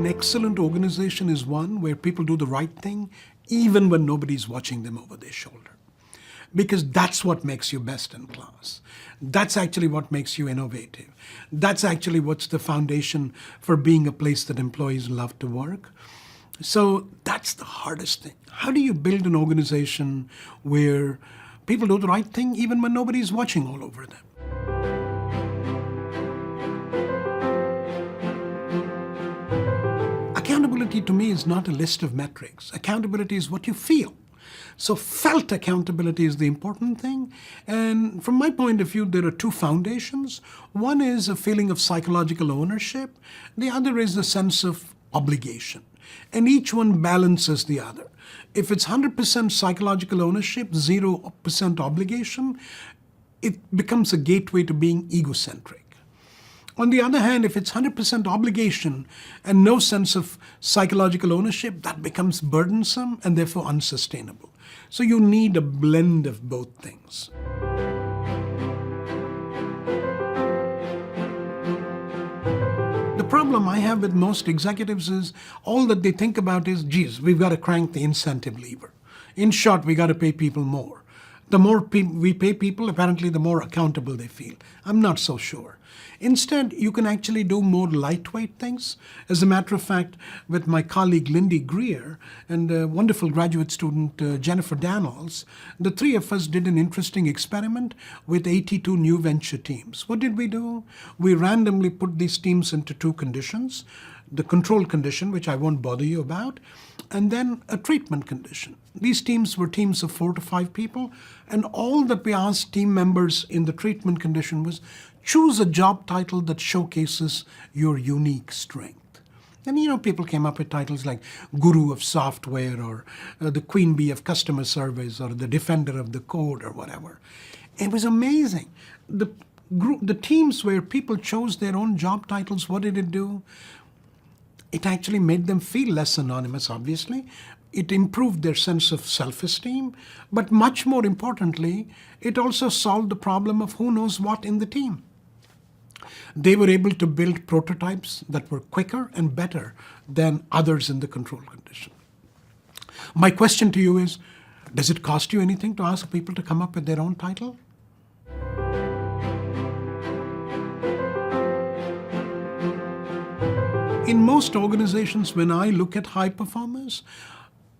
an excellent organization is one where people do the right thing even when nobody's watching them over their shoulder. Because that's what makes you best in class. That's actually what makes you innovative. That's actually what's the foundation for being a place that employees love to work. So that's the hardest thing. How do you build an organization where people do the right thing even when nobody's watching all over them? Accountability to me is not a list of metrics. Accountability is what you feel. So felt accountability is the important thing. And from my point of view, there are two foundations. One is a feeling of psychological ownership. The other is a sense of obligation. And each one balances the other. If it's 100% psychological ownership, 0% obligation, it becomes a gateway to being egocentric. On the other hand, if it's 100% obligation and no sense of psychological ownership, that becomes burdensome and therefore unsustainable. So you need a blend of both things. The problem I have with most executives is all that they think about is, geez, we've got to crank the incentive lever. In short, we got to pay people more. The more we pay people, apparently the more accountable they feel. I'm not so sure. Instead, you can actually do more lightweight things. As a matter of fact, with my colleague Lindy Greer and a wonderful graduate student Jennifer Daniels, the three of us did an interesting experiment with 82 new venture teams. What did we do? We randomly put these teams into two conditions. The control condition, which I won't bother you about, and then a treatment condition. These teams were teams of 4 to 5 people, and all that we asked team members in the treatment condition was choose a job title that showcases your unique strength. And people came up with titles like Guru of Software or the Queen Bee of Customer Service or the Defender of the Code or whatever. It was amazing. The teams where people chose their own job titles, what did it do? It actually made them feel less anonymous, obviously. It improved their sense of self-esteem. But much more importantly, it also solved the problem of who knows what in the team. They were able to build prototypes that were quicker and better than others in the control condition. My question to you is, does it cost you anything to ask people to come up with their own title? In most organizations, when I look at high performers,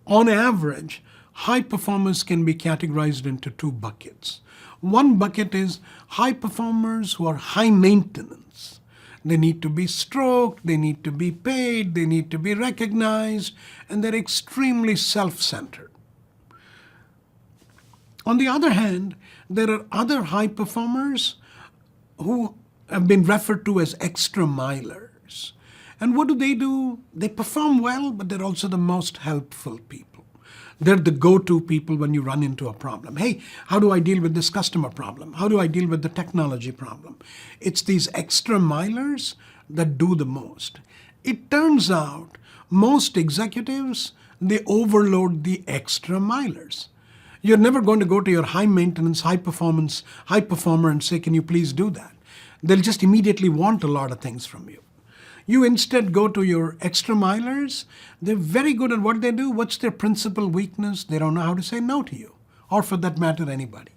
on average, high performers can be categorized into two buckets. One bucket is high performers who are high maintenance. They need to be stroked, they need to be paid, they need to be recognized, and they're extremely self-centered. On the other hand, there are other high performers who have been referred to as extra-milers. And what do? They perform well, but they're also the most helpful people. They're the go-to people when you run into a problem. Hey, how do I deal with this customer problem? How do I deal with the technology problem? It's these extra milers that do the most. It turns out most executives, they overload the extra milers. You're never going to go to your high maintenance, high performer and say, can you please do that? They'll just immediately want a lot of things from you. You instead go to your extra milers. They're very good at what they do. What's their principal weakness? They don't know how to say no to you, or for that matter, anybody.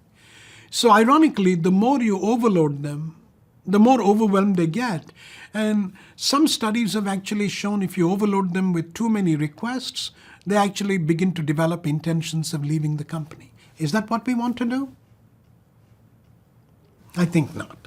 So ironically, the more you overload them, the more overwhelmed they get. And some studies have actually shown if you overload them with too many requests, they actually begin to develop intentions of leaving the company. Is that what we want to do? I think not.